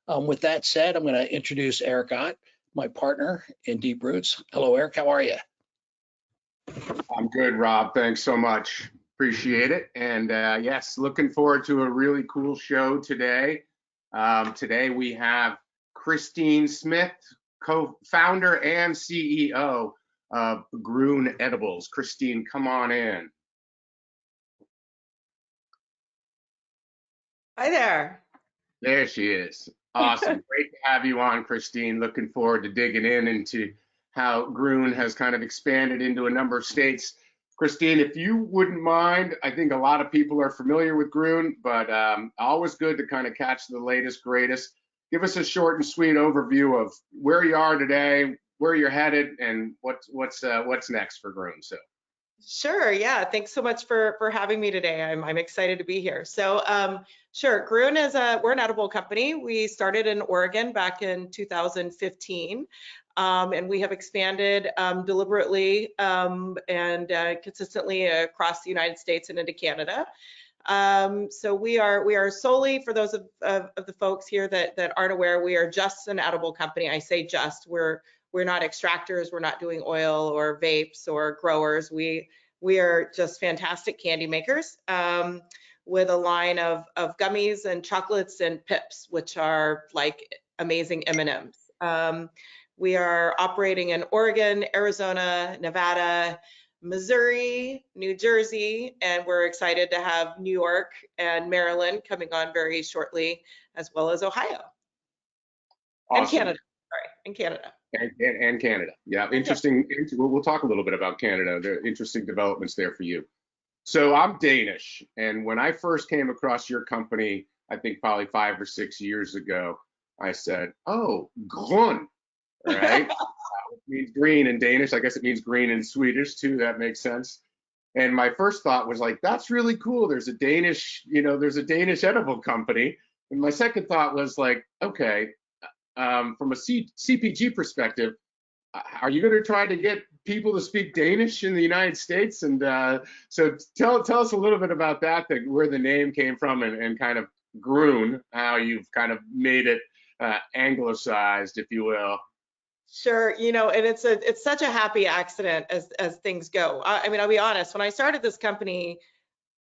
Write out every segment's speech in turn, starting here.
With that said, I'm going to introduce Eric Ott, my partner in DeepRoots. Hello, Eric. How are you? I'm good, Rob. Thanks so much. Appreciate it. And yes, looking forward to a really cool show today. Today we have Christine Smith, co-founder and CEO of Grön Edibles. Christine, come on in. Hi there. There she is. Awesome. Great to have you on, Christine. Looking forward to digging into how Grön has kind of expanded into a number of states. Christine, if you wouldn't mind, I think a lot of people are familiar with Grön, but always good to kind of catch the latest, greatest. Give us a short and sweet overview of where you are today, where you're headed, and what's next for Grön. So. Sure. Yeah. Thanks so much for having me today. I'm excited to be here. So, sure. Grön is we're an edible company. We started in Oregon back in 2015, and we have expanded deliberately and consistently across the United States and into Canada. So we are solely, for those of the folks here that aren't aware, we are just an edible company. I say just. We're not extractors, we're not doing oil or vapes or growers. We are just fantastic candy makers with a line of gummies and chocolates and pips, which are like amazing M&Ms. We are operating in Oregon, Arizona, Nevada, Missouri, New Jersey, and we're excited to have New York and Maryland coming on very shortly, as well as Ohio. Awesome. And Canada. Sorry, and Canada. And Canada. Yeah, interesting. We'll talk a little bit about Canada. There are interesting developments there for you. So I'm Danish, and when I first came across your company, I think probably 5 or 6 years ago, I said, "Oh, Gron," right? Which means green in Danish. I guess it means green in Swedish too. That makes sense. And my first thought was like, "That's really cool. There's a Danish edible company." And my second thought was like, "Okay." From a CPG perspective, are you going to try to get people to speak Danish in the United States? And so tell us a little bit about that, where the name came from, and kind of Grön, how you've kind of made it anglicized, if you will. Sure, and it's such a happy accident as things go. I mean, I'll be honest, when I started this company,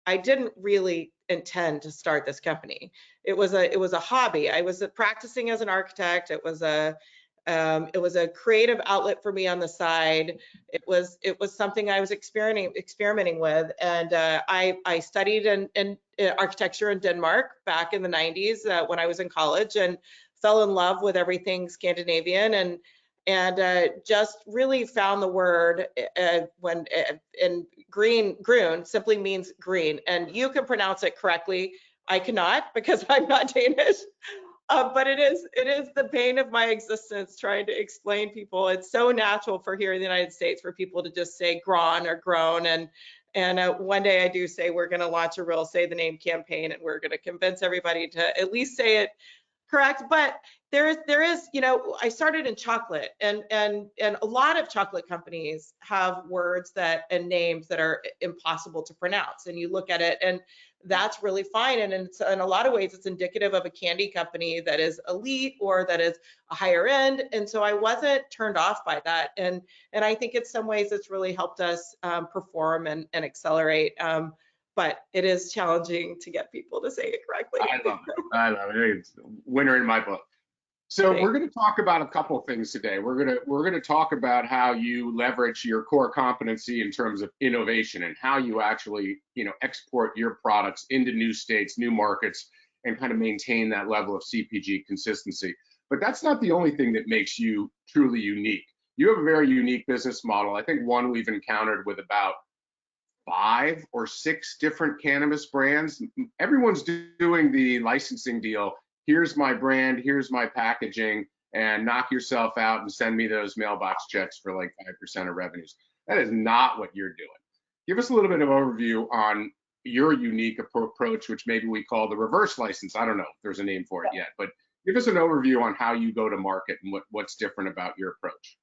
I didn't really intend to start this company. It was a hobby. I was practicing as an architect. It was a creative outlet for me on the side. It was something I was experimenting with, and I studied in architecture in Denmark back in the 90s when I was in college, and fell in love with everything Scandinavian, and just really found the word in Grön simply means green, and you can pronounce it correctly. I cannot, because I'm not Danish, but it is the bane of my existence trying to explain people. It's so natural for here in the United States for people to just say Gron or Grön, and one day I do say we're going to launch a real say the name campaign, and we're going to convince everybody to at least say it correct. But there is, I started in chocolate, and a lot of chocolate companies have words and names that are impossible to pronounce, and you look at it, and that's really fine. And in a lot of ways, it's indicative of a candy company that is elite or that is a higher end. And so I wasn't turned off by that. And I think in some ways it's really helped us perform and accelerate. But it is challenging to get people to say it correctly. I love it. It's a winner in my book. So we're going to talk about a couple of things today. We're going to talk about how you leverage your core competency in terms of innovation, and how you actually, export your products into new states, new markets, and kind of maintain that level of CPG consistency. But that's not the only thing that makes you truly unique. You have a very unique business model. I think one we've encountered with about 5 or 6 different cannabis brands. Everyone's doing the licensing deal. Here's my brand, here's my packaging, and knock yourself out and send me those mailbox checks for like 5% of revenues. That is not what you're doing. Give us a little bit of overview on your unique approach, which maybe we call the reverse license. I don't know if there's a name for it yet, but give us an overview on how you go to market and what's different about your approach.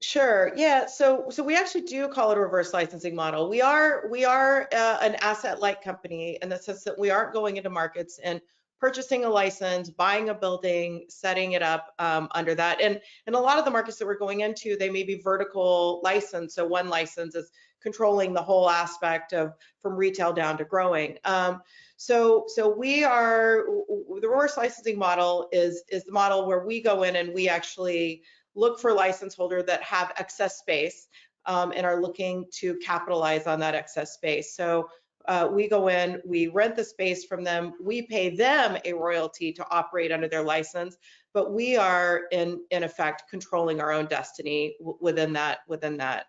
Sure. Yeah. So we actually do call it a reverse licensing model. We are an asset-light company in the sense that we aren't going into markets and purchasing a license, buying a building, setting it up under that. And a lot of the markets that we're going into, they may be vertical license. So one license is controlling the whole aspect of from retail down to growing. So we are, the reverse licensing model is the model where we go in and we actually look for license holder that have excess space and are looking to capitalize on that excess space. So we go in, we rent the space from them, we pay them a royalty to operate under their license, but we are in effect controlling our own destiny within that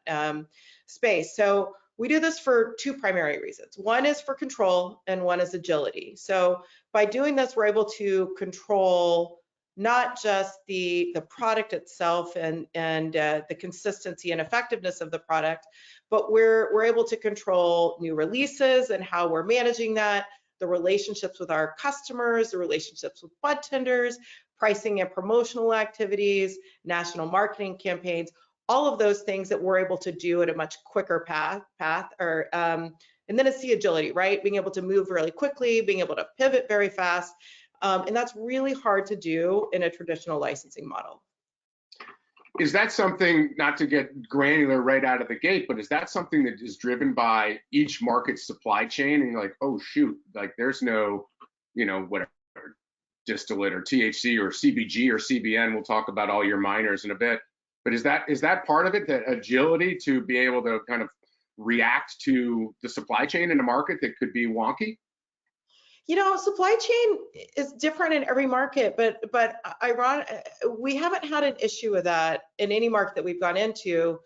space. So we do this for two primary reasons. One is for control and one is agility. So by doing this, we're able to control not just the product itself and the consistency and effectiveness of the product, but we're able to control new releases and how we're managing that, the relationships with our customers, the relationships with bud tenders, pricing and promotional activities, national marketing campaigns, all of those things that we're able to do at a much quicker path and then it's the agility, right? Being able to move really quickly, being able to pivot very fast. And that's really hard to do in a traditional licensing model. Is that something, not to get granular right out of the gate, but is that something that is driven by each market's supply chain? And you're like, oh shoot, like there's no, whatever, distillate or THC or CBG or CBN, we'll talk about all your minors in a bit. But is that part of it, that agility to be able to kind of react to the supply chain in a market that could be wonky? Supply chain is different in every market, but we haven't had an issue with that in any market that we've gone into,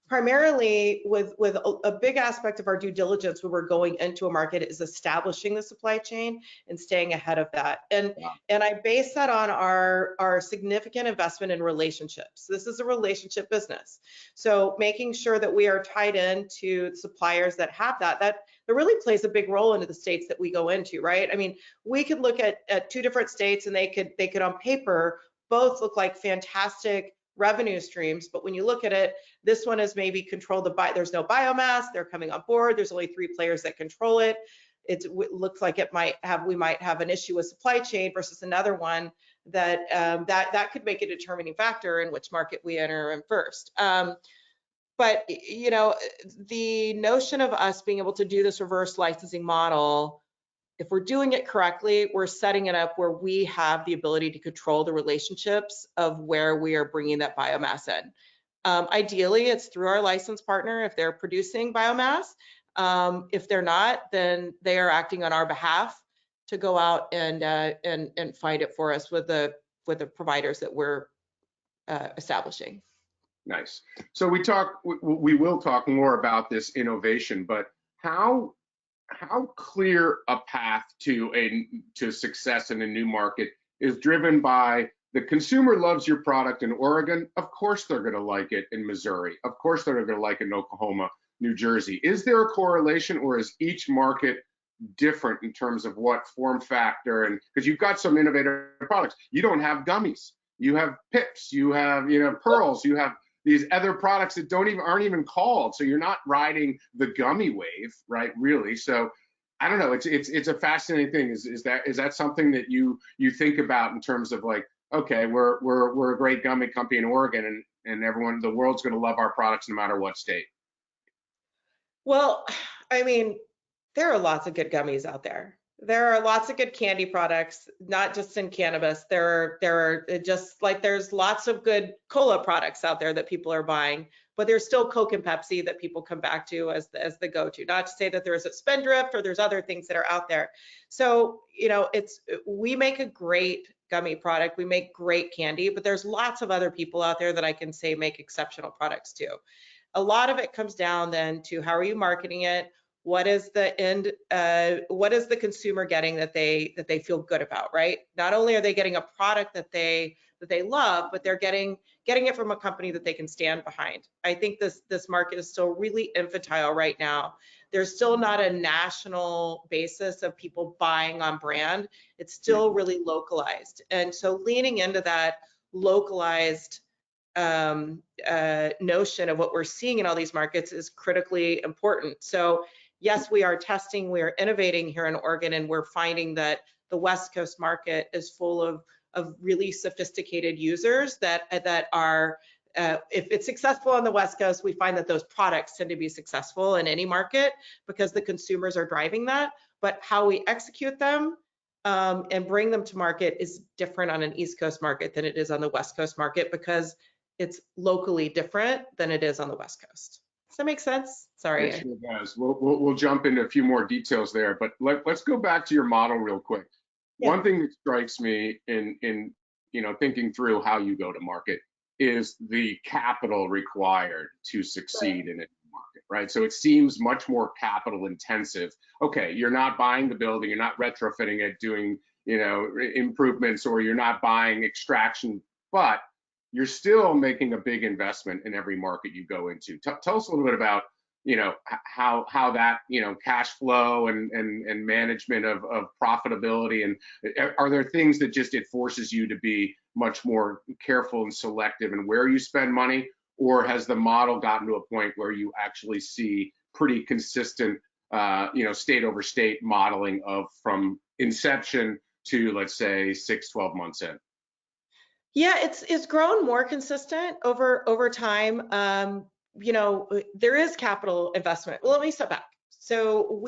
primarily with a big aspect of our due diligence when we're going into a market is establishing the supply chain and staying ahead of that. And I base that on our significant investment in relationships. This is a relationship business. So making sure that we are tied into suppliers that have that really plays a big role into the states that we go into, right? I mean, we could look at two different states and they could on paper both look like fantastic revenue streams, but when you look at it, this one is maybe controlled there's no biomass, they're coming on board, there's only 3 players that control it. It looks like we might have an issue with supply chain versus another one that could make a determining factor in which market we enter in first. But the notion of us being able to do this reverse licensing model, if we're doing it correctly, we're setting it up where we have the ability to control the relationships of where we are bringing that biomass in. Ideally, it's through our license partner if they're producing biomass. If they're not, then they are acting on our behalf to go out and find it for us with the providers that we're establishing. Nice. So we will talk more about this innovation, but how clear a path to success in a new market is driven by the consumer loves your product in Oregon. Of course they're going to like it in Missouri. Of course they're going to like it in Oklahoma, New Jersey. Is there a correlation, or is each market different in terms of what form factor? And because you've got some innovative products, you don't have gummies, you have pips, you have pearls, you have these other products that aren't even called. So you're not riding the gummy wave, right? Really. So I don't know. It's a fascinating thing. Is that something that you think about in terms of like, okay, we're a great gummy company in Oregon, and everyone, the world's going to love our products no matter what state? Well, I mean, there are lots of good gummies out there. There are lots of good candy products, not just in cannabis. There are just like there's lots of good cola products out there that people are buying, but there's still Coke and Pepsi that people come back to as the go-to. Not to say that there is a Spindrift or there's other things that are out there. So, we make a great gummy product, we make great candy, but there's lots of other people out there that I can say make exceptional products too. A lot of it comes down then to how are you marketing it? What is the consumer getting that they feel good about, right? Not only are they getting a product that they love, but they're getting it from a company that they can stand behind. I think this market is still really infantile right now. There's still not a national basis of people buying on brand. It's still really localized. And so leaning into that localized notion of what we're seeing in all these markets is critically important. So yes, we are testing, we are innovating here in Oregon, and we're finding that the West Coast market is full of really sophisticated users that are, if it's successful on the West Coast, we find that those products tend to be successful in any market because the consumers are driving that. But how we execute them and bring them to market is different on an East Coast market than it is on the West Coast market because it's locally different than it is on the West Coast. Does that make sense? Sorry. It sure does. We'll jump into a few more details there, but let's go back to your model real quick. Yeah. One thing that strikes me in thinking through how you go to market is the capital required to succeed in a market, right? So it seems much more capital intensive. Okay, you're not buying the building, you're not retrofitting it, doing improvements, or you're not buying extraction, but you're still making a big investment in every market you go into. Tell us a little bit about how that cash flow and management of profitability, and are there things that just it forces you to be much more careful and selective in where you spend money, or has the model gotten to a point where you actually see pretty consistent state over state modeling of from inception to, let's say, 6-12 months in? Yeah, it's grown more consistent over time. There is capital investment. Well, let me step back. So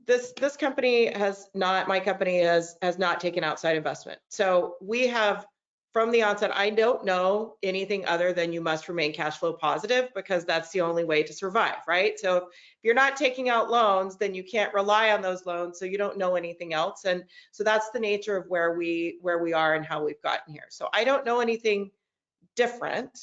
this company has not, my company has not taken outside investment. So we have, from the onset, I don't know anything other than you must remain cash flow positive because that's the only way to survive, right? So if you're not taking out loans, then you can't rely on those loans, so you don't know anything else. And so that's the nature of where we are and how we've gotten here. So I don't know anything different.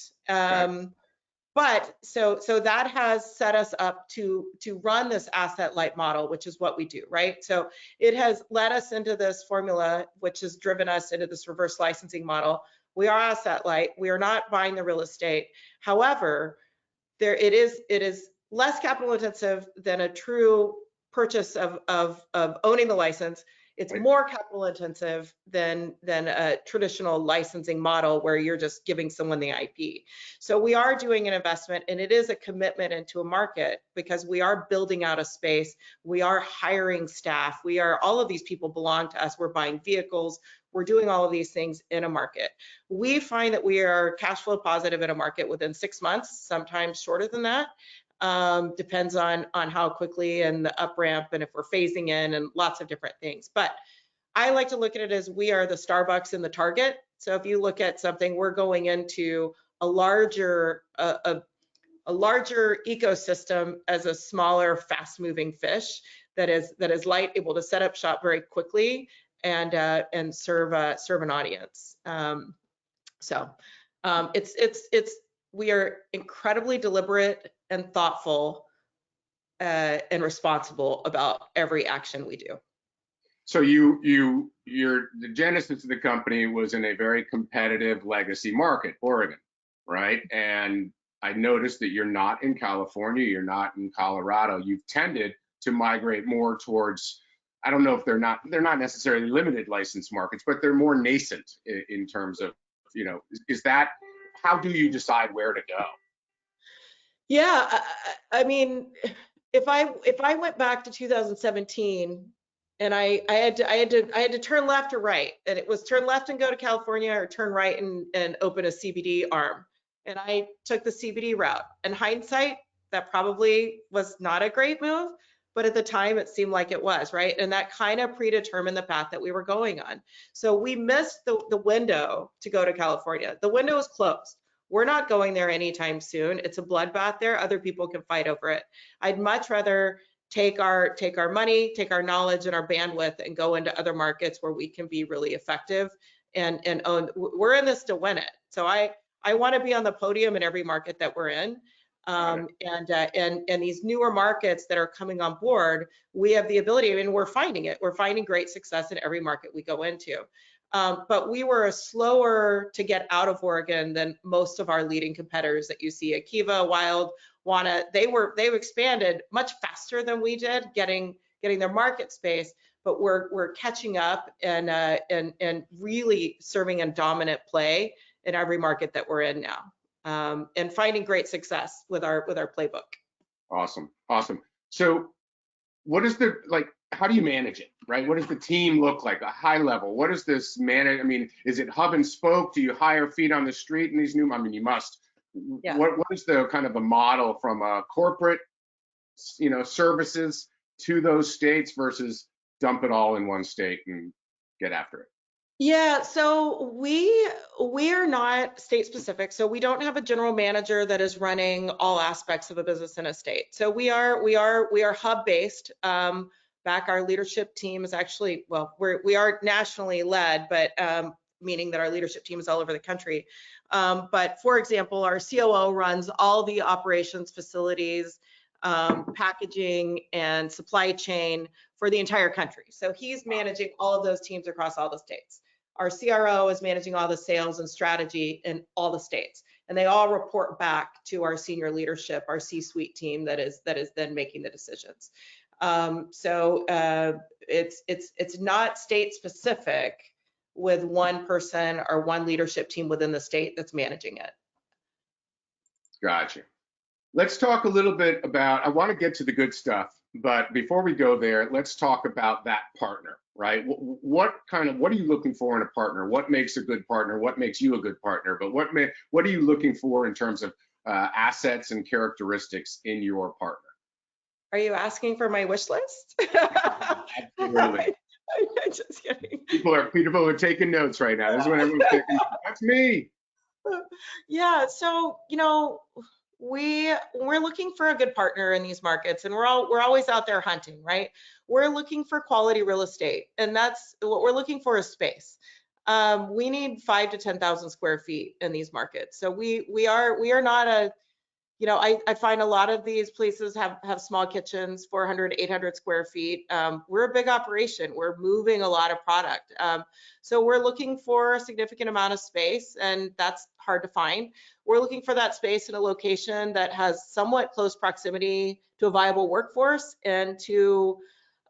But so that has set us up to run this asset light model, which is what we do, right? So it has led us into this formula, which has driven us into this reverse licensing model. We are asset light. We are not buying the real estate. However, it is less capital intensive than a true purchase of owning the license. It's more capital intensive than a traditional licensing model where you're just giving someone the IP. So we are doing an investment, and it is a commitment into a market because we are building out a space. We are hiring staff. All of these people belong to us. We're buying vehicles. We're doing all of these things in a market. We find that we are cash flow positive in a market within 6 months, sometimes shorter than that. Depends on how quickly and the up ramp and if we're phasing in and lots of different things. But I like to look at it as we are the Starbucks and the Target. So if you look at something, we're going into a larger ecosystem as a smaller, fast-moving fish that is light, able to set up shop very quickly and serve an audience. We are incredibly deliberate and thoughtful and responsible about every action we do. So the genesis of the company was in a very competitive legacy market, Oregon, right? And I noticed that you're not in California, you're not in Colorado. You've tended to migrate more towards, I don't know if they're not necessarily limited license markets, but they're more nascent in terms of, is that, how do you decide where to go? Yeah, I mean, if I went back to 2017 and I had to turn left or right, and it was turn left and go to California or turn right and open a CBD arm, and I took the CBD route. In hindsight, that probably was not a great move, but at the time it seemed like it was, right? And that kind of predetermined the path that we were going on. So we missed the window to go to California. The window is closed. We're not going there anytime soon. It's a bloodbath there. Other people can fight over it. I'd much rather take our money, take our knowledge and our bandwidth and go into other markets where we can be really effective and own. We're in this to win it. So I want to be on the podium in every market that we're in. And these newer markets that are coming on board, we have the ability, I mean, we're finding it. We're finding great success in every market we go into. But we were slower to get out of Oregon than most of our leading competitors that you see. Akiva, Wild, Wana, they've expanded much faster than we did, getting their market space. But we're catching up and really serving a dominant play in every market that we're in now, and finding great success with our playbook. Awesome. So what is how do you manage it, right? What does the team look like, a high level? What does this manage? I mean, is it hub and spoke? Do you hire feet on the street in these new? I mean, you must. Yeah. What is the kind of the model from a corporate, services to those states versus dump it all in one state and get after it? Yeah, so we are not state specific. So we don't have a general manager that is running all aspects of a business in a state. So we are hub based. Back our leadership team is actually, well, we are nationally led, but meaning that our leadership team is all over the country. But for example, our COO runs all the operations, facilities, packaging, and supply chain for the entire country. So he's managing all of those teams across all the states. Our CRO is managing all the sales and strategy in all the states, and they all report back to our senior leadership, our C-suite team that is then making the decisions. So it's not state specific with one person or one leadership team within the state that's managing it. Gotcha. Let's talk a little bit about, I want to get to the good stuff, but before we go there, let's talk about that partner, right? What are you looking for in a partner? What makes a good partner? What makes you a good partner? But what are you looking for in terms of assets and characteristics in your partner? Are you asking for my wish list? Absolutely. I'm just kidding. People are taking notes right now. This is when everyone's taking notes. That's me. Yeah, so we're looking for a good partner in these markets, and we're always out there hunting, right? We're looking for quality real estate, and that's what we're looking for is space. We need 5 to 10,000 square feet in these markets. So we are not a, I find a lot of these places have small kitchens, 400, 800 square feet. We're a big operation. We're moving a lot of product. So we're looking for a significant amount of space, and that's hard to find. We're looking for that space in a location that has somewhat close proximity to a viable workforce and to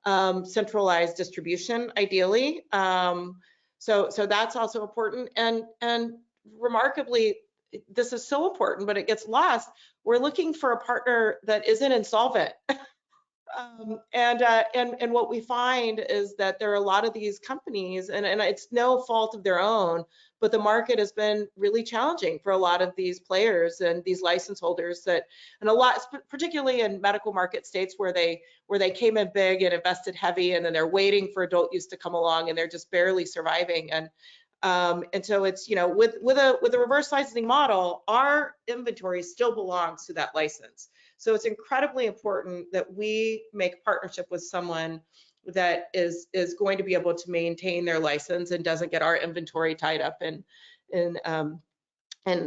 centralized distribution, ideally. So that's also important. And remarkably, this is so important, but it gets lost. We're looking for a partner that isn't insolvent. And what we find is that there are a lot of these companies, and it's no fault of their own, but the market has been really challenging for a lot of these players and these license holders and a lot, particularly in medical market states where they came in big and invested heavy, and then they're waiting for adult use to come along, and they're just barely surviving. And so it's, with a reverse licensing model, our inventory still belongs to that license. So it's incredibly important that we make a partnership with someone that is going to be able to maintain their license and doesn't get our inventory tied up in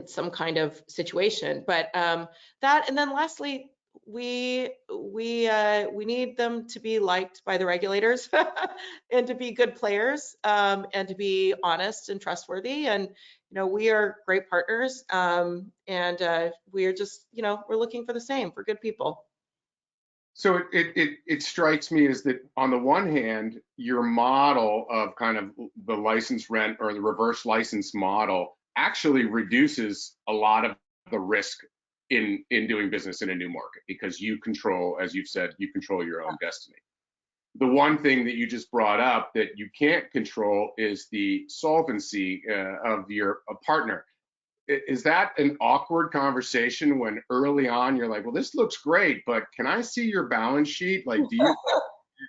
some kind of situation. But that, and then lastly, we need them to be liked by the regulators and to be good players, and to be honest and trustworthy. And we are great partners, and we are just we're looking for the same, for good people. So it strikes me as that on the one hand, your model of kind of the license rent or the reverse license model actually reduces a lot of the risk in doing business in a new market, because you control, as you've said, you control your own destiny. The one thing that you just brought up that you can't control is the solvency of your partner. Is that an awkward conversation when early on you're like, well, this looks great, but can I see your balance sheet? Like,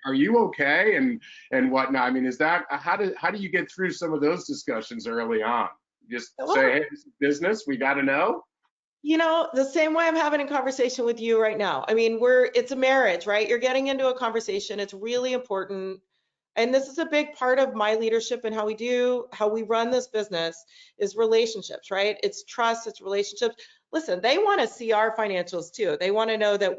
are you okay? And whatnot. I mean, is that, how do you get through some of those discussions early on? Just say, hey, this is business, we got to know. The same way I'm having a conversation with you right now. I mean, it's a marriage, right? You're getting into a conversation. It's really important. And this is a big part of my leadership and how we run this business is relationships, right? It's trust, it's relationships. Listen, they want to see our financials too. They want to know that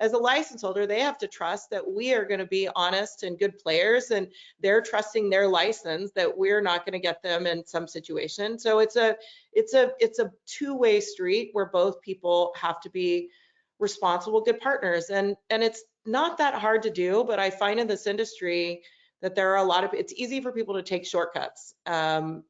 as a license holder, they have to trust that we are going to be honest and good players, and they're trusting their license that we're not going to get them in some situation. So it's a two-way street where both people have to be responsible, good partners. And it's not that hard to do, but I find in this industry that there are it's easy for people to take shortcuts. So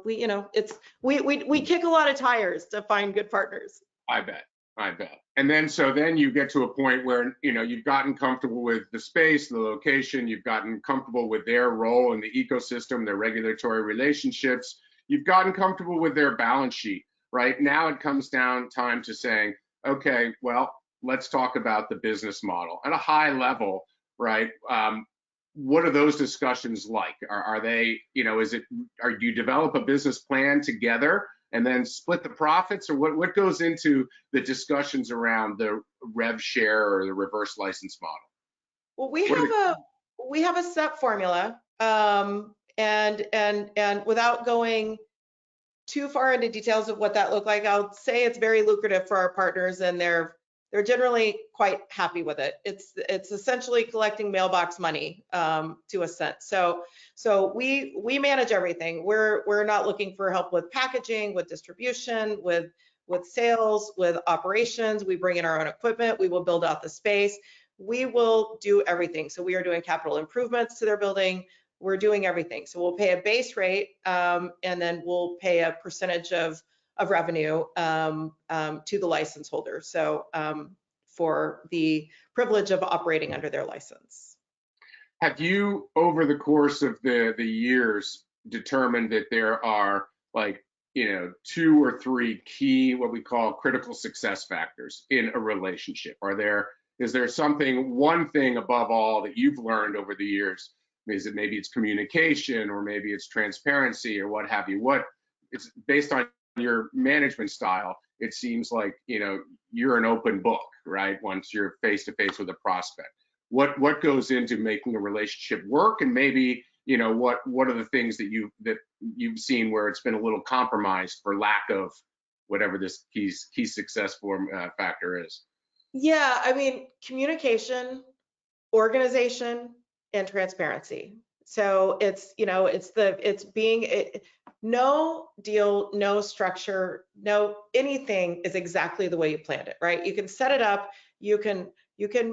we kick a lot of tires to find good partners. I bet. I bet. And then, so then you get to a point where, you know, you've gotten comfortable with the space, the location, you've gotten comfortable with their role in the ecosystem, their regulatory relationships, you've gotten comfortable with their balance sheet, right? Now it comes down time to saying, okay, well, let's talk about the business model at a high level, right? What are those discussions like? Are they, you know, do you develop a business plan together and then split the profits, or what goes into the discussions around the rev share or the reverse license model? Well, we have a set formula, and without going too far into details of what that looked like, I'll say it's very lucrative for our partners, and they're generally quite happy with it. It's essentially collecting mailbox money to a cent. So we manage everything. We're not looking for help with packaging, with distribution, with sales, with operations. We bring in our own equipment. We will build out the space. We will do everything. So we are doing capital improvements to their building. We're doing everything. So we'll pay a base rate, and then we'll pay a percentage of revenue to the license holder. So for the privilege of operating under their license. Have you, over the course of the years, determined that there are, like, you know, 2 or 3 key, what we call critical success factors in a relationship? Is there something, one thing above all that you've learned over the years? Is it maybe it's communication, or maybe it's transparency, or what have you? It's based on your management style. It seems like, you know, you're an open book, right? Once you're face to face with a prospect, what goes into making a relationship work? And maybe, you know, what are the things that you've seen where it's been a little compromised for lack of whatever this key success factor is? Yeah, I mean, communication, organization, and transparency. So it's, you know, no deal, no structure, no anything is exactly the way you planned it, right? You can set it up, you can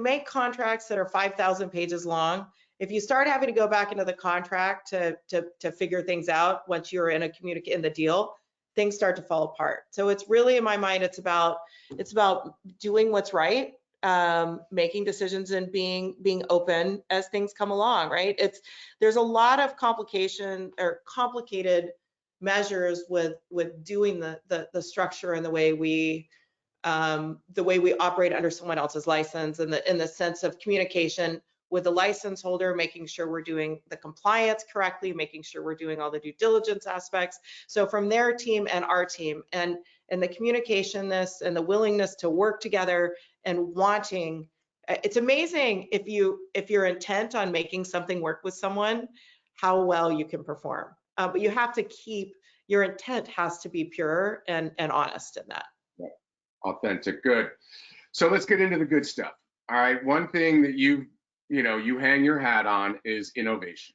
make contracts that are 5,000 pages long. If you start having to go back into the contract to figure things out once you're in the deal, things start to fall apart. So it's really, in my mind, it's about doing what's right, making decisions, and being open as things come along, right? There's a lot of complicated measures with doing the structure and the way we operate under someone else's license, and in the sense of communication with the license holder, making sure we're doing the compliance correctly, making sure we're doing all the due diligence aspects. So from their team and our team, and the communicationness and the willingness to work together and wanting, it's amazing if you're intent on making something work with someone, how well you can perform. But you have to your intent has to be pure and honest in that. Authentic, good. So let's get into the good stuff. All right, one thing that you hang your hat on is innovation.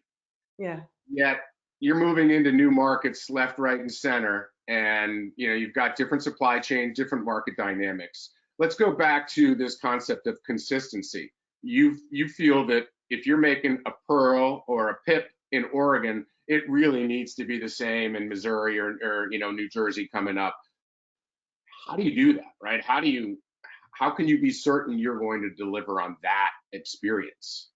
Yeah. Yet you're moving into new markets left, right, and center, and you've got different supply chains, different market dynamics. Let's go back to this concept of consistency. You feel that if you're making a pearl or a pip in Oregon, it really needs to be the same in Missouri or New Jersey coming up. How do you do that, right? How can you be certain you're going to deliver on that experience?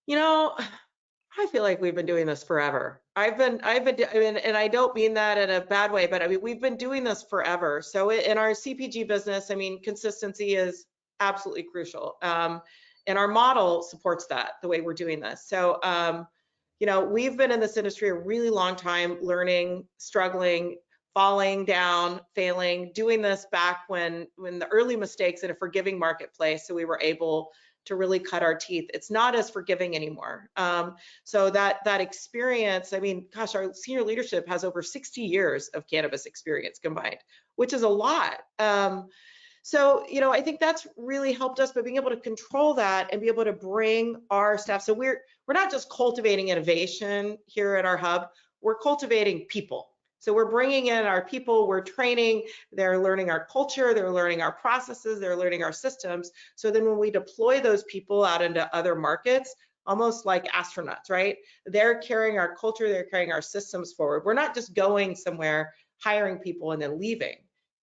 I feel like we've been doing this forever. I've been, and I don't mean that in a bad way, but I mean, we've been doing this forever. So in our CPG business, I mean, consistency is absolutely crucial. And our model supports that, the way we're doing this. So, we've been in this industry a really long time, learning, struggling, falling down, failing, doing this back when the early mistakes in a forgiving marketplace. So we were able to really cut our teeth. It's not as forgiving anymore. So that experience, I mean, gosh, our senior leadership has over 60 years of cannabis experience combined, which is a lot. So, I think that's really helped us by being able to control that and be able to bring our staff. So we're not just cultivating innovation here at our hub, we're cultivating people. So we're bringing in our people, we're training, they're learning our culture, they're learning our processes, they're learning our systems. So then when we deploy those people out into other markets, almost like astronauts, right? They're carrying our culture, they're carrying our systems forward. We're not just going somewhere, hiring people and then leaving.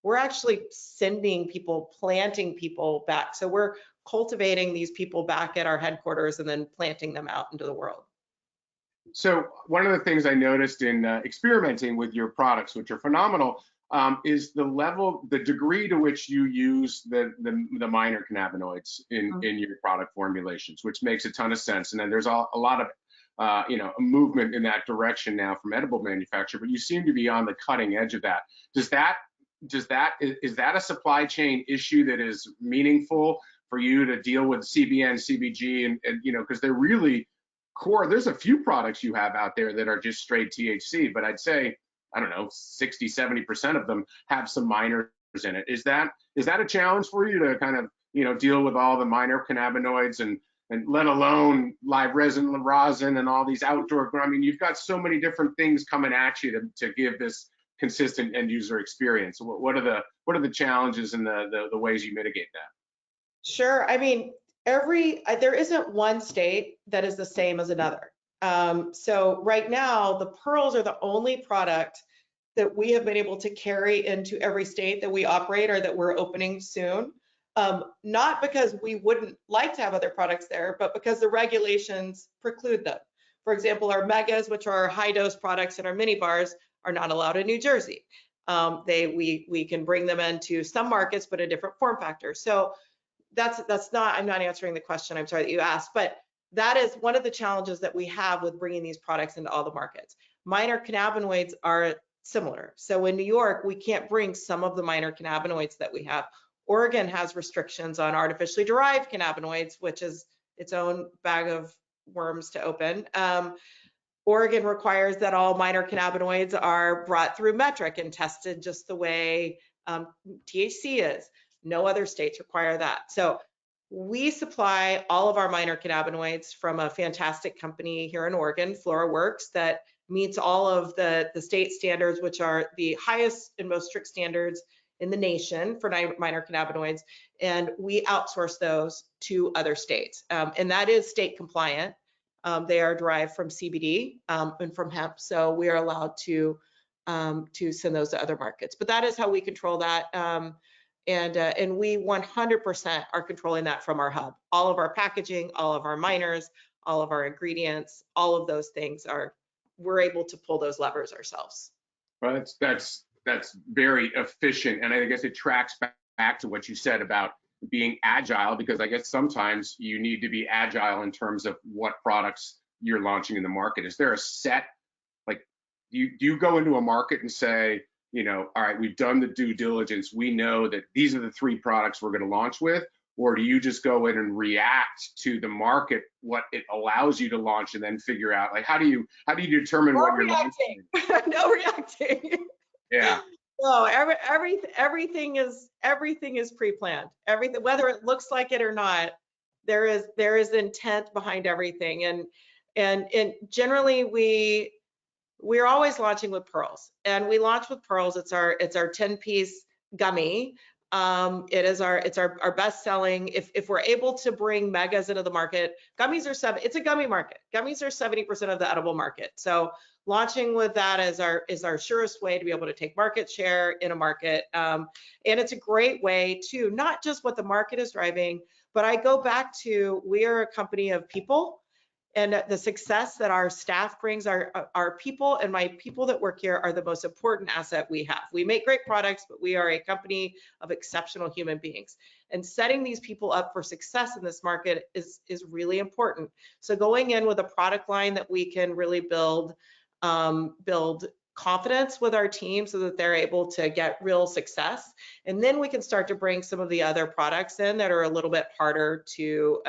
we're actually sending people, planting people back. So we're cultivating these people back at our headquarters and then planting them out into the world. So one of the things I noticed in experimenting with your products, which are phenomenal, is the degree to which you use the minor cannabinoids in your product formulations, which makes a ton of sense. And then there's a lot of a movement in that direction now from edible manufacturer, but you seem to be on the cutting edge of that. Is that a supply chain issue that is meaningful for you to deal with CBN, CBG, and because they're really core? There's a few products you have out there that are just straight THC, but I'd say, I don't know, 60, 70% of them have some minors in it. Is that a challenge for you to kind of, deal with all the minor cannabinoids and let alone live resin, rosin, and all these outdoor, I mean, you've got so many different things coming at you to give this consistent end user experience. What are the challenges and the ways you mitigate that? Sure. I mean, there isn't one state that is the same as another. So right now, the pearls are the only product that we have been able to carry into every state that we operate or that we're opening soon. Not because we wouldn't like to have other products there, but because the regulations preclude them. For example, our megas, which are our high dose products, and our mini bars are not allowed in New Jersey. We can bring them into some markets, but a different form factor. So I'm not answering the question, I'm sorry, that you asked, but that is one of the challenges that we have with bringing these products into all the markets. Minor cannabinoids are similar. So in New York, we can't bring some of the minor cannabinoids that we have. Oregon has restrictions on artificially derived cannabinoids, which is its own bag of worms to open. Oregon requires that all minor cannabinoids are brought through metric and tested just the way THC is. No other states require that. So we supply all of our minor cannabinoids from a fantastic company here in Oregon, FloraWorks, that meets all of the state standards, which are the highest and most strict standards in the nation for minor cannabinoids. And we outsource those to other states. And that is state compliant. They are derived from CBD and from hemp. So we are allowed to send those to other markets. But that is how we control that. And we 100% are controlling that from our hub. All of our packaging, all of our minors, all of our ingredients, all of those things we're able to pull those levers ourselves. Well, that's very efficient. And I guess it tracks back to what you said about being agile, because I guess sometimes you need to be agile in terms of what products you're launching in the market. Is there a set, like, do you go into a market and say, all right, we've done the due diligence, we know that these are the 3 products we're going to launch with? Or do you just go in and react to the market, what it allows you to launch, and then figure out, like, how do you determine what you're launching? No reacting. Yeah. No, everything is pre-planned. Everything, whether it looks like it or not, there is intent behind everything. And generally we're always launching with pearls, and we launch with pearls. It's our 10-piece gummy. It's our best selling. If we're able to bring megas into the market, it's a gummy market. Gummies are 70% of the edible market. So launching with that is our surest way to be able to take market share in a market. And it's a great way to not just what the market is driving, but I go back to, we are a company of people. And the success that our staff brings, our people, and my people that work here are the most important asset we have. We make great products, but we are a company of exceptional human beings. And setting these people up for success in this market is really important. So going in with a product line that we can really build confidence with our team so that they're able to get real success. And then we can start to bring some of the other products in that are a little bit harder to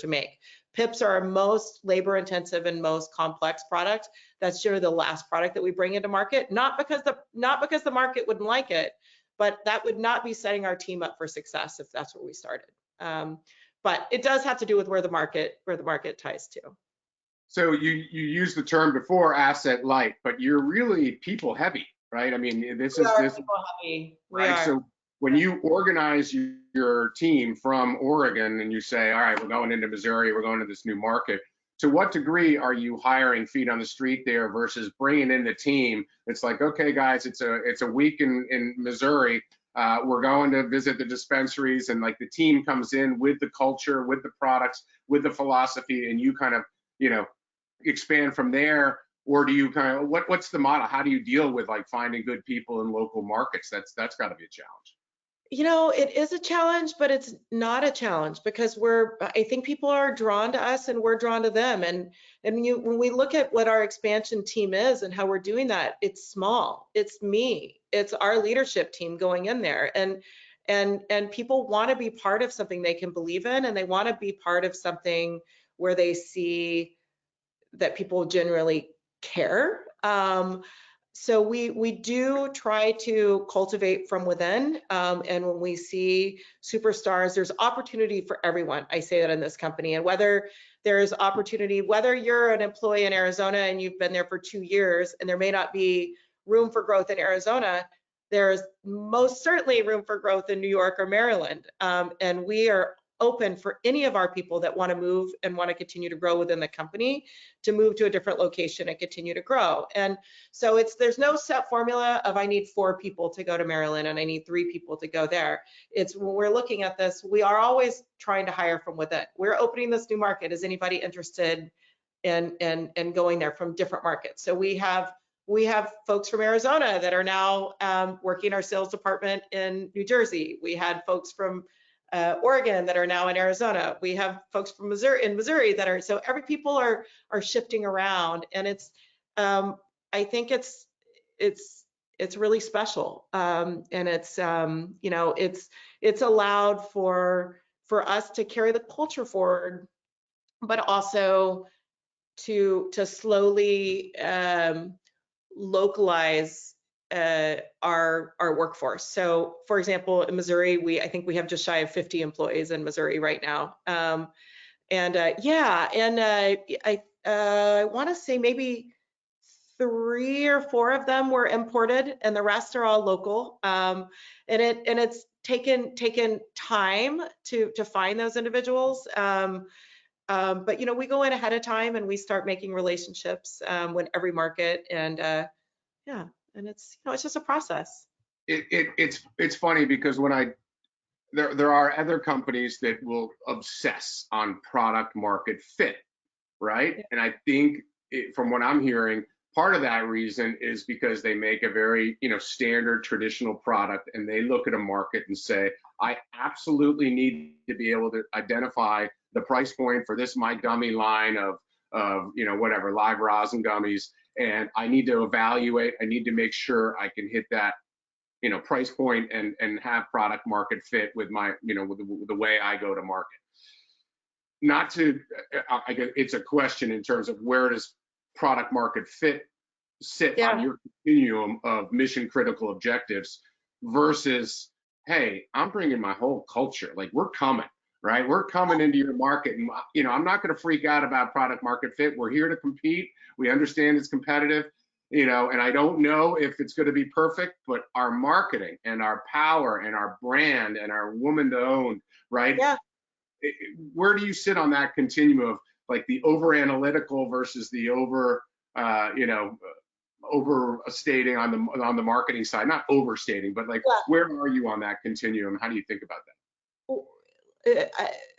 make. Pips are our most labor intensive and most complex product. That's generally the last product that we bring into market, not because the market wouldn't like it, but that would not be setting our team up for success if that's where we started. But it does have to do with where the market ties to. So you used the term before, asset light, but you're really people heavy, right? I mean, this is people heavy. Right. So when you organize your team from Oregon and you say, all right, we're going into Missouri, we're going to this new market, to what degree are you hiring feet on the street there versus bringing in the team? It's like, okay, guys, it's a week in Missouri. We're going to visit the dispensaries, and like the team comes in with the culture, with the products, with the philosophy, and you kind of, you know, expand from there? Or do you kind of, what's the model? How do you deal with like finding good people in local markets? That's got to be a challenge. You know, it is a challenge, but it's not a challenge because I think people are drawn to us and we're drawn to them. And when we look at what our expansion team is and how we're doing that, it's small. It's me. It's our leadership team going in there. And people want to be part of something they can believe in, and they want to be part of something where they see that people generally care. So we do try to cultivate from within, and when we see superstars, there's opportunity for everyone. I say that in this company, and whether there's opportunity, whether you're an employee in Arizona and you've been there for 2 years and there may not be room for growth in Arizona, there's most certainly room for growth in New York or Maryland, and we are open for any of our people that want to move and want to continue to grow within the company to move to a different location and continue to grow. And so there's no set formula of I need 4 people to go to Maryland and I need 3 people to go there. It's when we're looking at this, we are always trying to hire from within. We're opening this new market. Is anybody interested in going there from different markets? So we have folks from Arizona that are now working our sales department in New Jersey. We had folks from Oregon that are now in Arizona. We have folks from Missouri that are, so every people are shifting around, and it's I think it's really special, and it's you know, it's allowed for us to carry the culture forward, but also to slowly localize our workforce. So for example, in Missouri, I think we have just shy of 50 employees in Missouri right now. I want to say maybe 3 or 4 of them were imported and the rest are all local. And it's taken time to find those individuals. But you know, we go in ahead of time and we start making relationships when every market, and yeah. And it's, you know, it's just a process. It's funny because when there are other companies that will obsess on product market fit, right? Yeah. And I think from what I'm hearing, part of that reason is because they make a very, you know, standard traditional product, and they look at a market and say, I absolutely need to be able to identify the price point for this my gummy line of you know, whatever, live rosin gummies, and I need to evaluate, I need to make sure I can hit that, you know, price point and have product market fit with my, you know, with the way I go to market. Not to, I guess it's a question in terms of where does product market fit sit on your continuum of mission critical objectives versus, hey, I'm bringing my whole culture, like we're coming. Right? We're coming into your market, and you know, I'm not going to freak out about product market fit. We're here to compete. We understand it's competitive, you know, and I don't know if it's going to be perfect, but our marketing and our power and our brand and our woman to own, right? Yeah. Where do you sit on that continuum of like the over analytical versus the over, you know, overstating on the marketing side? Not overstating, but like, where are you on that continuum? How do you think about that?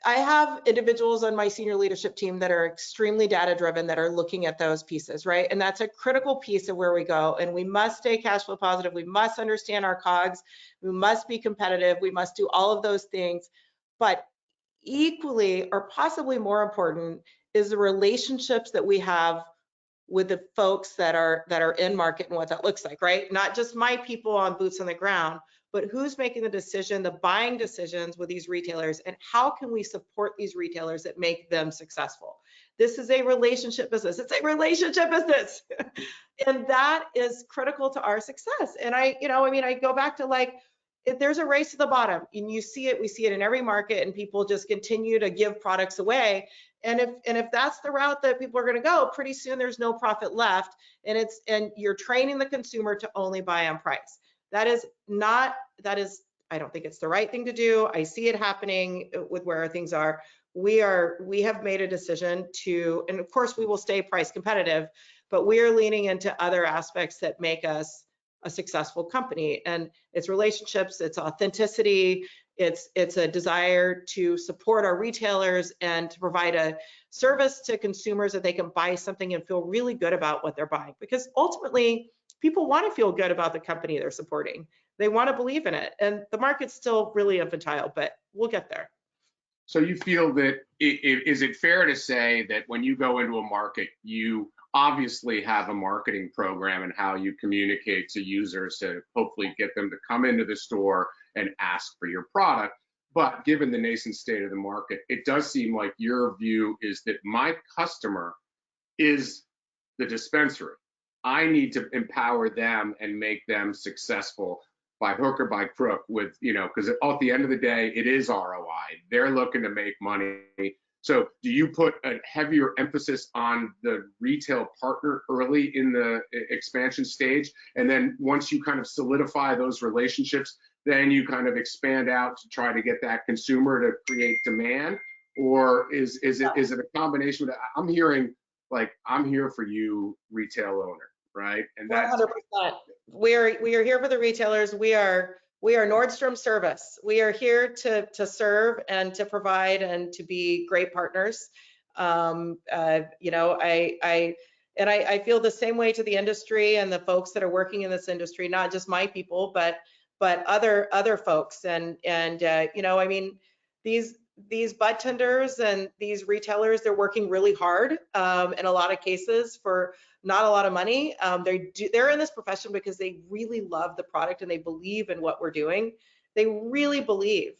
I have individuals on my senior leadership team that are extremely data driven, that are looking at those pieces, right? And that's a critical piece of where we go. And we must stay cash flow positive. We must understand our COGS. We must be competitive. We must do all of those things. But equally, or possibly more important, is the relationships that we have with the folks that are in market and what that looks like, right? Not just my people on boots on the ground, but who's making the decision, the buying decisions with these retailers, and how can we support these retailers that make them successful? This is a relationship business. It's a relationship business. And that is critical to our success. And I go back to, like, if there's a race to the bottom, and you see it, we see it in every market, and people just continue to give products away. And if that's the route that people are going to go, pretty soon there's no profit left, and you're training the consumer to only buy on price. I don't think it's the right thing to do. I see it happening with where things are. We have made a decision to, and of course we will stay price competitive, but we are leaning into other aspects that make us a successful company. And it's relationships, it's authenticity, it's a desire to support our retailers and to provide a service to consumers that they can buy something and feel really good about what they're buying. Because ultimately, people want to feel good about the company they're supporting. They want to believe in it. And the market's still really infantile, but we'll get there. So you feel that, is it fair to say that when you go into a market, you obviously have a marketing program and how you communicate to users to hopefully get them to come into the store and ask for your product? But given the nascent state of the market, it does seem like your view is that my customer is the dispensary. I need to empower them and make them successful by hook or by crook with, because at the end of the day, it is ROI. They're looking to make money. So do you put a heavier emphasis on the retail partner early in the expansion stage? And then once you kind of solidify those relationships, then you kind of expand out to try to get that consumer to create demand? Or is it a combination? I'm hearing like, I'm here for you, retail owner, right? And that's 100%. We are here for the retailers. We are Nordstrom service. We are here to serve and to provide and to be great partners. I feel the same way to the industry and the folks that are working in this industry, not just my people, but other folks. These bud tenders and these retailers, they're working really hard in a lot of cases for not a lot of money. They're in this profession because they really love the product and they believe in what we're doing. They really believe.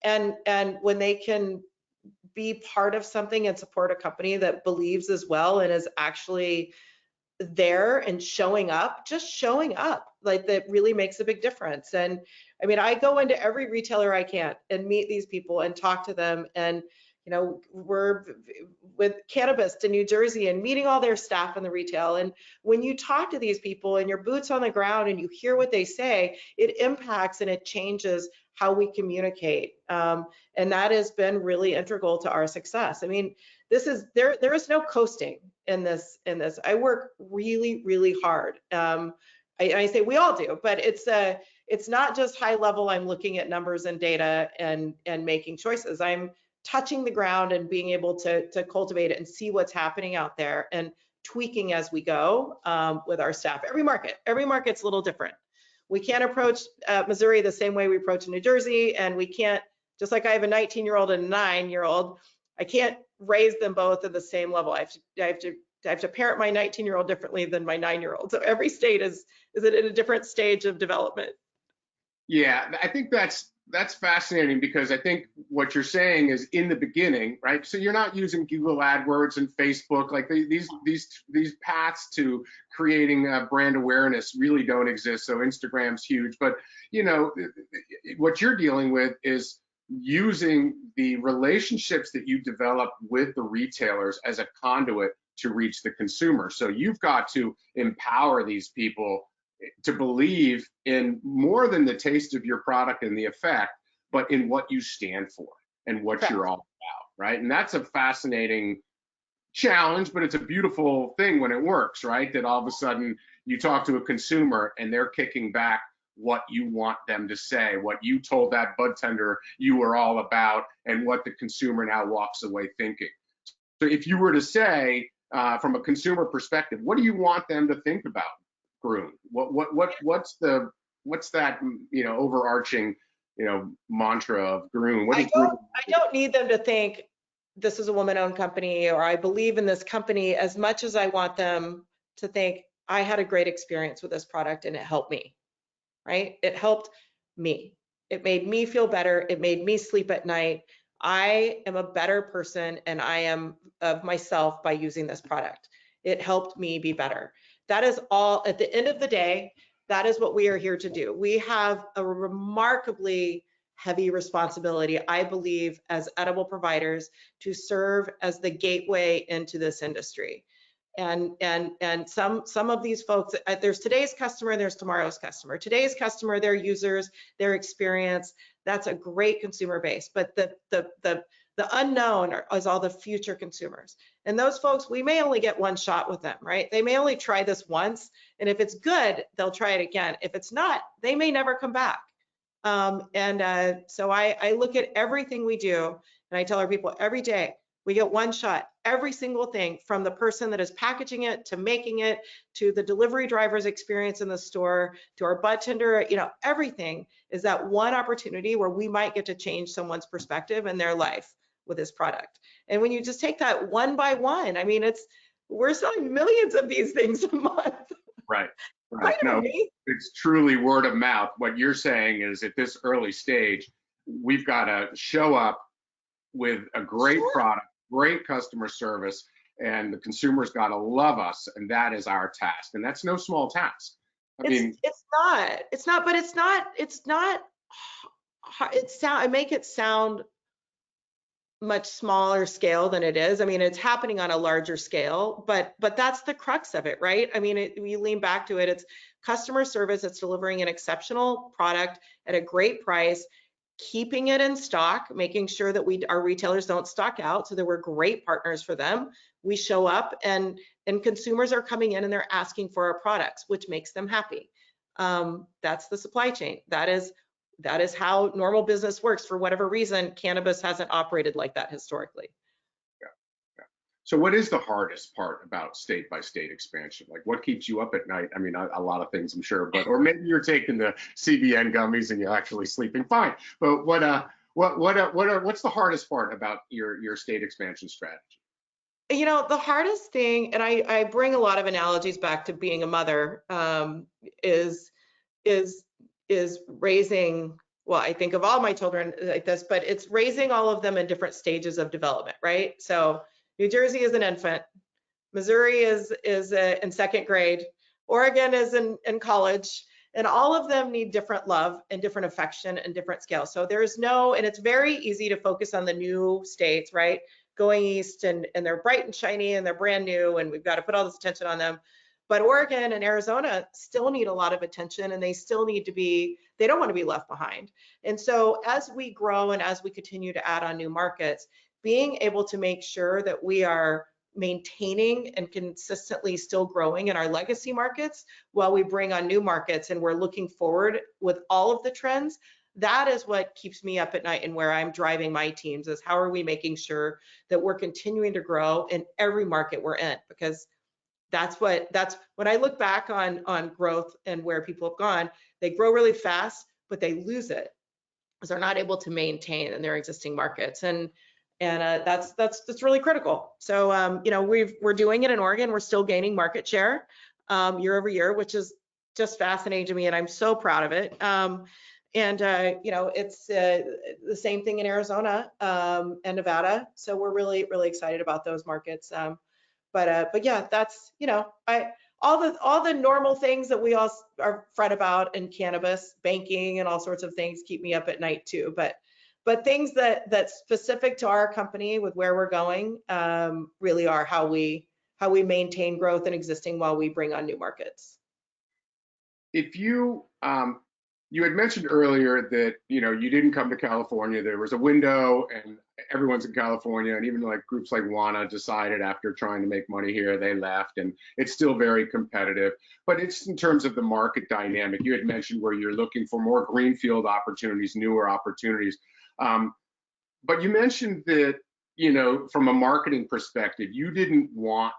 And when they can be part of something and support a company that believes as well and is actually there and showing up, just showing up, like, that really makes a big difference. And I mean, I go into every retailer I can and meet these people and talk to them. And we're with cannabis to New Jersey and meeting all their staff in the retail. And when you talk to these people and your boots on the ground and you hear what they say, it impacts and it changes how we communicate. And that has been really integral to our success. I mean, there is no coasting in this. I work really, really hard. I say we all do, but it's not just high level. I'm looking at numbers and data and making choices. I'm touching the ground and being able to cultivate it and see what's happening out there and tweaking as we go with our staff. Every market's a little different. We can't approach Missouri the same way we approach New Jersey, and we can't, just like I have a 19-year-old and a 9-year-old, I can't raise them both at the same level. I have to parent my 19-year-old differently than my 9-year-old. So every state is at a different stage of development. Yeah, I think that's fascinating, because I think what you're saying is in the beginning, right? So you're not using Google AdWords and Facebook, like these paths to creating brand awareness really don't exist. So Instagram's huge, but what you're dealing with is using the relationships that you develop with the retailers as a conduit to reach the consumer. So you've got to empower these people to believe in more than the taste of your product and the effect, but in what you stand for and what Correct. You're all about, right? And that's a fascinating challenge, but it's a beautiful thing when it works, right? That all of a sudden you talk to a consumer and they're kicking back what you want them to say, what you told that bud tender you were all about, and what the consumer now walks away thinking. So if you were to say, from a consumer perspective, what do you want them to think about Grön? What's that overarching mantra of Grön? What is Grön? I don't need them to think this is a woman-owned company or I believe in this company as much as I want them to think I had a great experience with this product and it helped me, right? It helped me. It made me feel better. It made me sleep at night. I am a better person and I am of myself by using this product. It helped me be better. That is all. At the end of the day, that is what we are here to do. We have a remarkably heavy responsibility, I believe, as edible providers to serve as the gateway into this industry. And some of these folks, there's today's customer and there's tomorrow's customer. Today's customer, their users, their experience, that's a great consumer base. But the The unknown is all the future consumers. And those folks, we may only get one shot with them, right? They may only try this once. And if it's good, they'll try it again. If it's not, they may never come back. So I look at everything we do, and I tell our people every day, we get one shot, every single thing, from the person that is packaging it, to making it, to the delivery driver's experience in the store, to our budtender, everything is that one opportunity where we might get to change someone's perspective in their life with this product. And when you just take that one by one, I mean, we're selling millions of these things a month. Right. Right. No, it's truly word of mouth. What you're saying is, at this early stage, we've got to show up with a great product, great customer service, and the consumer's got to love us, and that is our task. And that's no small task. I make it sound much smaller scale than it is. I mean, it's happening on a larger scale, but that's the crux of it, right? I mean, we lean back to it. It's customer service. It's delivering an exceptional product at a great price, keeping it in stock, making sure that our retailers don't stock out, so that we're great partners for them. We show up, and consumers are coming in and they're asking for our products, which makes them happy. That's the supply chain. That is how normal business works. For whatever reason, cannabis hasn't operated like that historically. Yeah. So what is the hardest part about state by state expansion? Like, what keeps you up at night? I mean, a lot of things, I'm sure, or maybe you're taking the CBN gummies and you're actually sleeping fine. But what's the hardest part about your state expansion strategy? The hardest thing, and I bring a lot of analogies back to being a mother, is raising, well, I think of all my children like this, but it's raising all of them in different stages of development, right? So New Jersey is an infant, Missouri is in second grade, Oregon is in college, and all of them need different love and different affection and different scale. So and it's very easy to focus on the new states, right? Going east, and they're bright and shiny and they're brand new, and we've got to put all this attention on them. But Oregon and Arizona still need a lot of attention, and they still need to they don't want to be left behind. And so as we grow and as we continue to add on new markets, being able to make sure that we are maintaining and consistently still growing in our legacy markets while we bring on new markets, and we're looking forward with all of the trends, that is what keeps me up at night, and where I'm driving my teams, is how are we making sure that we're continuing to grow in every market we're in? Because that's when I look back on growth and where people have gone, they grow really fast, but they lose it because they're not able to maintain in their existing markets. And that's really critical. So, we're doing it in Oregon. We're still gaining market share year over year, which is just fascinating to me, and I'm so proud of it. It's the same thing in Arizona and Nevada. So we're really, really excited about those markets. But yeah, that's, all the normal things that we all are fret about in cannabis, banking, and all sorts of things keep me up at night too. But things that's specific to our company with where we're going really are how we maintain growth in existing while we bring on new markets. If you had mentioned earlier that you didn't come to California. There was a window, and everyone's in California, and even like groups like WANA decided after trying to make money here, they left, and it's still very competitive. But it's in terms of the market dynamic. You had mentioned where you're looking for more greenfield opportunities, newer opportunities. But you mentioned that from a marketing perspective, you didn't want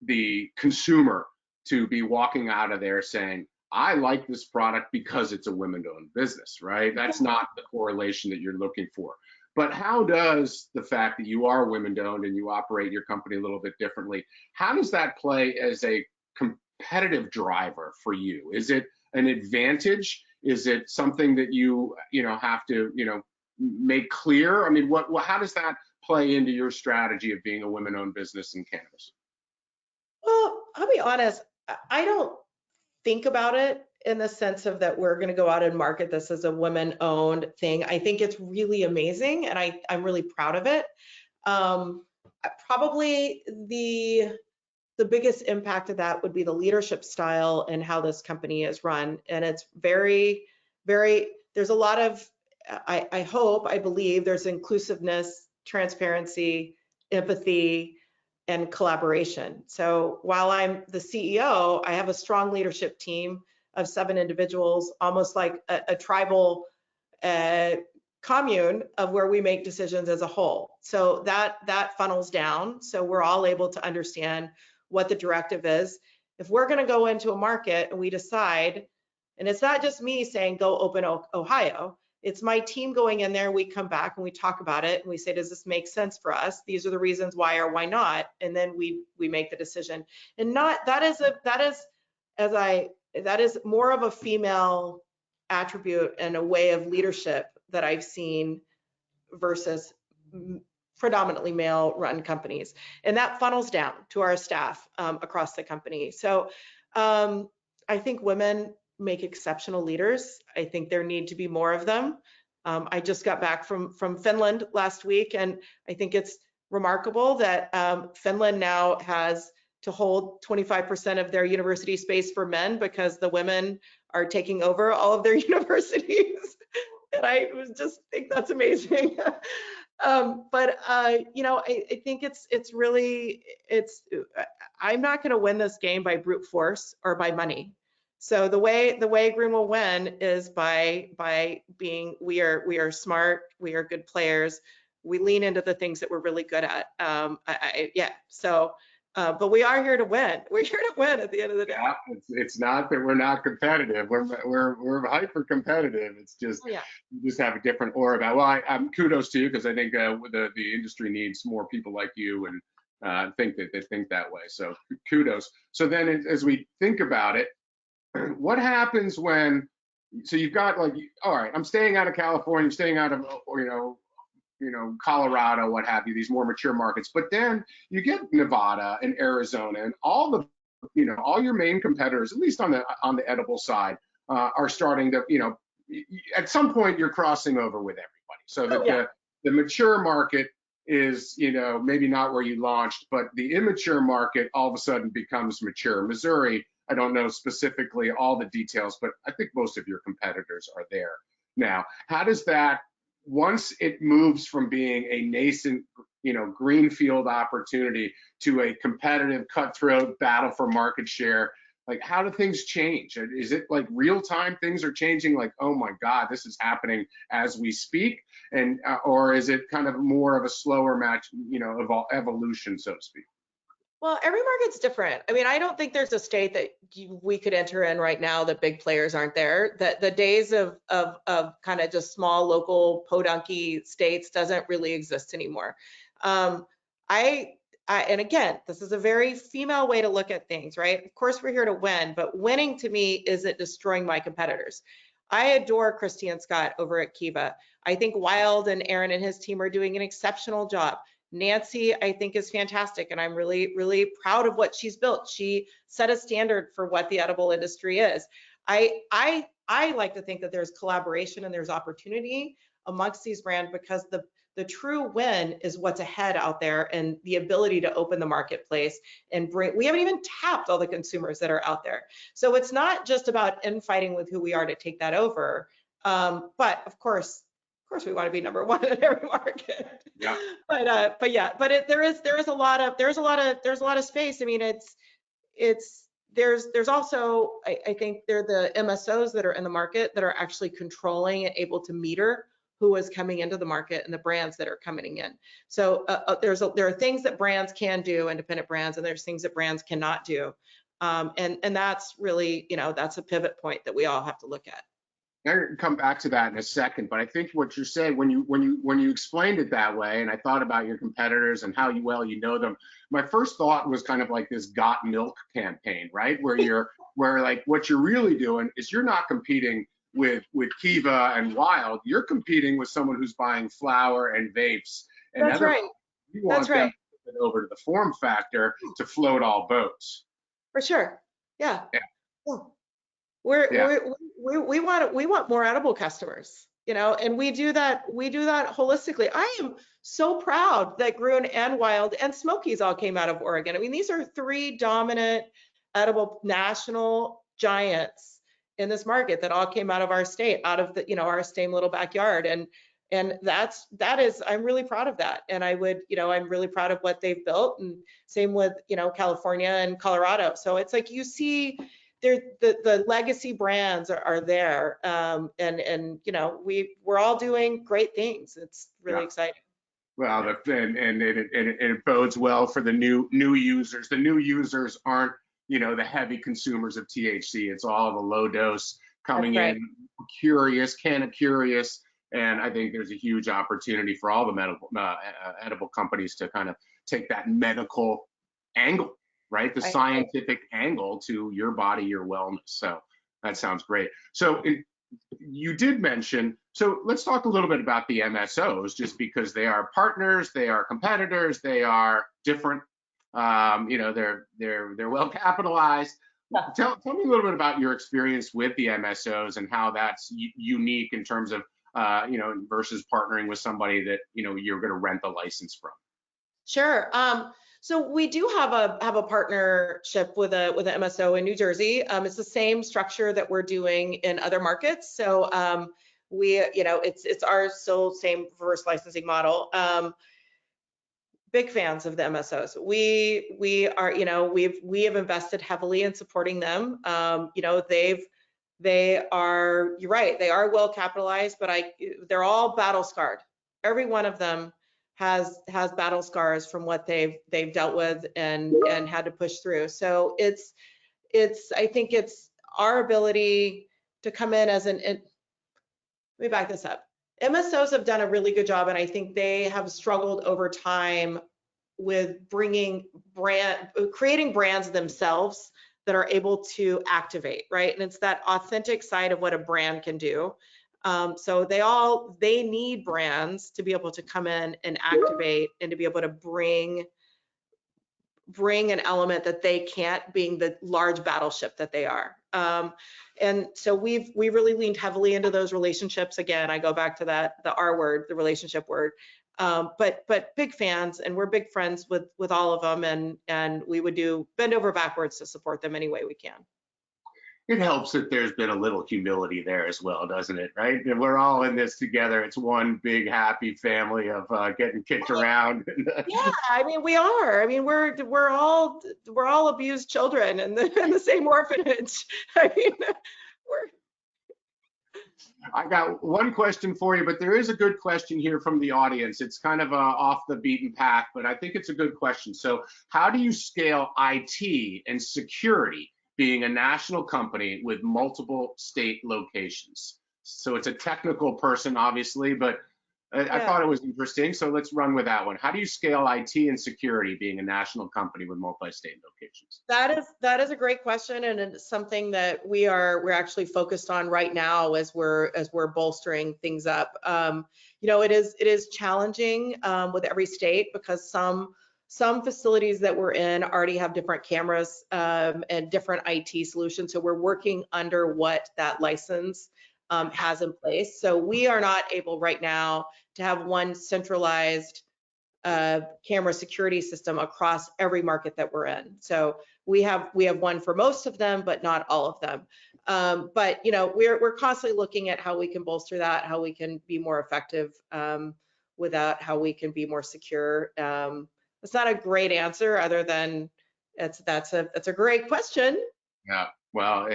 the consumer to be walking out of there saying, I like this product because it's a women-owned business, right? That's not the correlation that you're looking for. But how does the fact that you are women-owned and you operate your company a little bit differently, how does that play as a competitive driver for you? Is it an advantage? Is it something that you have to make clear? I mean, how does that play into your strategy of being a women-owned business in cannabis? Well, I'll be honest, I don't think about it in the sense of that we're going to go out and market this as a women-owned thing. I think it's really amazing, and I'm really proud of it. Probably the biggest impact of that would be the leadership style and how this company is run. And it's very, very, there's a lot of I hope, I believe there's inclusiveness, transparency, empathy, and collaboration. So while I'm the CEO, I have a strong leadership team of 7 individuals, almost like a tribal commune of where we make decisions as a whole. So that funnels down. So we're all able to understand what the directive is. If we're going to go into a market and we decide, and it's not just me saying go open Ohio, it's my team going in there, we come back and we talk about it and we say, does this make sense for us? These are the reasons why or why not. And then we make the decision. And that is more of a female attribute and a way of leadership that I've seen versus predominantly male run companies. And that funnels down to our staff across the company. So I think women make exceptional leaders. I think there need to be more of them. I just got back from Finland last week, and I think it's remarkable that Finland now has to hold 25% of their university space for men because the women are taking over all of their universities. And I just think that's amazing. You know, I think it's really, I'm not going to win this game by brute force or by money. So the way Grön will win is by being, we are smart, we are good players, we lean into the things that we're really good at. Yeah. So, but we are here to win. We're here to win at the end of the day. Yeah, it's not that we're not competitive. We're hyper competitive. It's just Yeah. you just have a different aura about. Well, I'm kudos to you because I think the industry needs more people like you, and I think that they think that way. So kudos. So then, as we think about it, what happens when? So you've got like, all right, I'm staying out of California, I'm staying out of Colorado, what have you, these more mature markets. But then you get Nevada and Arizona and all the, all your main competitors, at least on the edible side, are starting to, at some point you're crossing over with everybody. So that the mature market is, maybe not where you launched, but the immature market all of a sudden becomes mature. Missouri, I don't know specifically all the details, but I think most of your competitors are there. Now, how does that, once it moves from being a nascent, greenfield opportunity to a competitive, cutthroat battle for market share, like how do things change? Is it like real time things are changing? Like, oh my God, this is happening as we speak, and or is it kind of more of a slower match, evolution, so to speak? Well, every market's different. I mean, I don't think there's a state that we could enter in right now that big players aren't there. That the days of kind of just small local podunky states doesn't really exist anymore. And again, this is a very female way to look at things, right? Of course, we're here to win, but winning to me isn't destroying my competitors. I adore Christy and Scott over at Kiva. I think Wild and Aaron and his team are doing an exceptional job. Nancy, I think, is fantastic, and I'm really, really proud of what she's built. She set a standard for what the edible industry is. I like to think that there's collaboration and there's opportunity amongst these brands, because the true win is what's ahead out there and the ability to open the marketplace and bring. We haven't even tapped all the consumers that are out there. So it's not just about infighting with who we are to take that over, but of course we want to be number one in every market. Yeah. But there is a lot of space. I mean, there's also, I think there are the MSOs that are in the market that are actually controlling and able to meter who is coming into the market and the brands that are coming in. So there are things that brands can do, independent brands, and there's things that brands cannot do. And that's really, that's a pivot point that we all have to look at. I'm going to come back to that in a second, but I think what you're saying when you explained it that way, and I thought about your competitors and how well you know them, my first thought was kind of like this Got Milk campaign, right? Where like what you're really doing is you're not competing with Kiva and Wild, you're competing with someone who's buying flour and vapes and That's other. right. You want them to get over to the form factor to float all boats. For sure. Yeah. Yeah. We want more edible customers, and we do that holistically. I am so proud that Grön and Wild and Smokies all came out of Oregon. I mean, these are 3 dominant edible national giants in this market that all came out of our state, out of the, our same little backyard. And that is, I'm really proud of that. And I would, I'm really proud of what they've built, and same with, California and Colorado. So it's like, you see there, the legacy brands are there. And we're all doing great things. It's really exciting. Well, and it bodes well for the new users. The new users aren't, the heavy consumers of THC. It's all the low dose coming in, curious, curious. And I think there's a huge opportunity for all the medical edible companies to kind of take that medical angle, right? The scientific angle to your body, your wellness. So that sounds great. So you did mention, so let's talk a little bit about the MSOs, just because they are partners, they are competitors, they are different. They're well capitalized. Tell me a little bit about your experience with the MSOs and how that's unique in terms of versus partnering with somebody that you're going to rent the license from. Sure. So we do have a partnership with an MSO in New Jersey. It's the same structure that we're doing in other markets. So we, it's our still same reverse licensing model. Big fans of the MSOs. We are, we have invested heavily in supporting them. They are, you're right, they are well capitalized, but they're all battle scarred. Every one of them has battle scars from what they've dealt with and had to push through. So I think it's our ability to come in as let me back this up. MSOs have done a really good job, and I think they have struggled over time with creating brands themselves that are able to activate, right? And it's that authentic side of what a brand can do. So they need brands to be able to come in and activate and to be able to bring an element that they can't, being the large battleship that they are. And so we really leaned heavily into those relationships. Again, I go back to the R word, the relationship word. But big fans, and we're big friends with all of them, and we would bend over backwards to support them any way we can. It helps that there's been a little humility there as well, doesn't it? Right? And we're all in this together. It's one big happy family of getting kicked around. Yeah, I mean, we are. I mean, we're all abused children in the same orphanage. I mean, I got one question for you, but there is a good question here from the audience. It's kind of off the beaten path, but I think it's a good question. So how do you scale IT and security being a national company with multiple state locations? So it's a technical person, obviously, but I thought it was interesting. So let's run with that one. How do you scale IT and security being a national company with multi-state locations? That is a great question, and it's something that we're actually focused on right now as we're bolstering things up. It is challenging with every state, because some facilities that we're in already have different cameras and different IT solutions. So we're working under what that license has in place. So we are not able right now to have one centralized camera security system across every market that we're in. So we have one for most of them, but not all of them. But we're constantly looking at how we can bolster that, how we can be more effective with that, how we can be more secure. It's not a great answer, other than that's a great question. Yeah, well,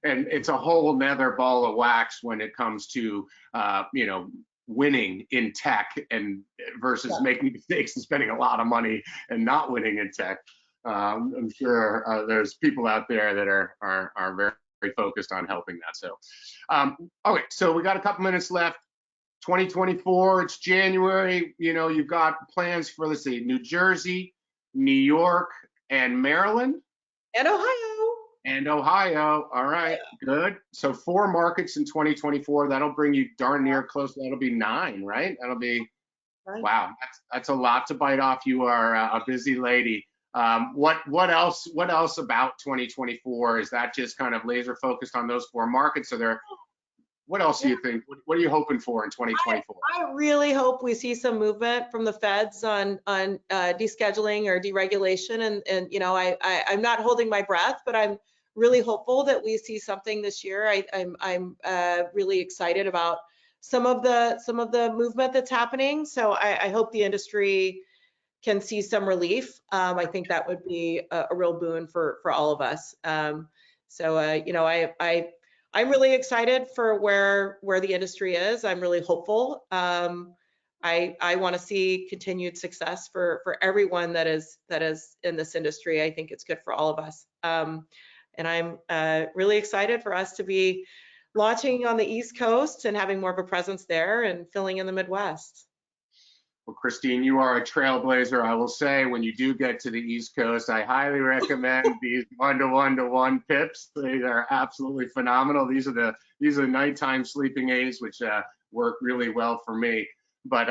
and it's a whole nother ball of wax when it comes to winning in tech and versus making mistakes and spending a lot of money and not winning in tech. I'm sure there's people out there that are very, very focused on helping that. So, okay, so we got a couple minutes left. 2024, it's January. You've got plans for, let's see, New Jersey, New York, and Maryland. And Ohio. All right, good. So 4 markets in 2024. That'll bring you darn near close. That'll be 9, right? That'll be, wow, that's a lot to bite off. You are a busy lady. What else about 2024? Is that just kind of laser focused on those 4 markets? What else do you think? What are you hoping for in 2024? I really hope we see some movement from the feds on descheduling or deregulation, and I'm not holding my breath, but I'm really hopeful that we see something this year. I'm really excited about some of the movement that's happening. So I hope the industry can see some relief. I think that would be a real boon for all of us. You know, I'm really excited for where the industry is. I'm really hopeful. I want to see continued success for everyone that is in this industry. I think it's good for all of us. And I'm really excited for us to be launching on the East Coast and having more of a presence there and filling in the Midwest. Well, Christine, you are a trailblazer. I will say, when you do get to the East Coast, I highly recommend these 1-to-1-to-1 pips. They are absolutely phenomenal. These are nighttime sleeping aids, which work really well for me. But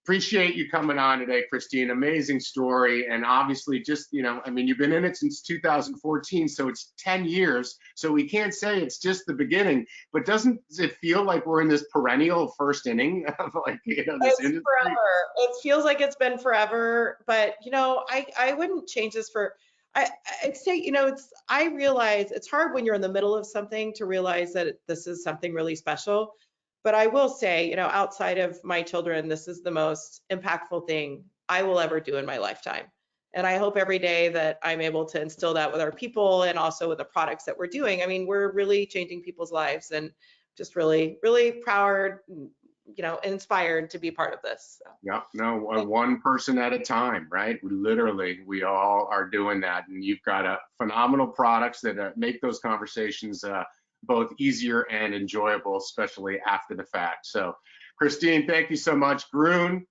appreciate you coming on today, Christine. Amazing story. And obviously, just, you know, I mean, you've been in it since 2014, so it's 10 years. So we can't say it's just the beginning, but doesn't it feel like we're in this perennial first inning of, like, you know, this it's industry? Forever. It feels like it's been forever, but, you know, I wouldn't change this for, I'd say, you know, I realize it's hard when you're in the middle of something to realize that this is something really special. But I will say, you know, outside of my children, this is the most impactful thing I will ever do in my lifetime. And I hope every day that I'm able to instill that with our people and also with the products that we're doing. I mean, we're really changing people's lives, and just really, really proud, you know, inspired to be part of this. So. Yeah, no, one person at a time, right? We all are doing that. And you've got phenomenal products that make those conversations both easier and enjoyable, especially after the fact. So, Christine, thank you so much. Grön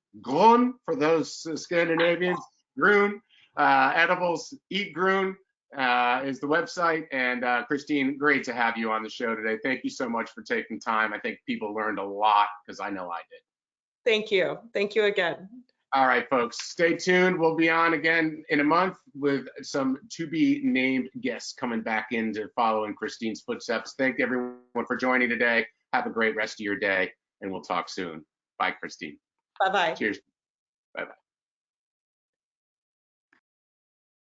for those Scandinavians. Grön edibles. Eat Grön is the website. And Christine, great to have you on the show today. Thank you so much for taking time. I think people learned a lot, because I know I did. Thank you. Thank you again. All right, folks, stay tuned. We'll be on again in a month with some to-be-named guests coming back into following Christine's footsteps. Thank everyone for joining today. Have a great rest of your day, and we'll talk soon. Bye, Christine. Bye-bye. Cheers. Bye-bye.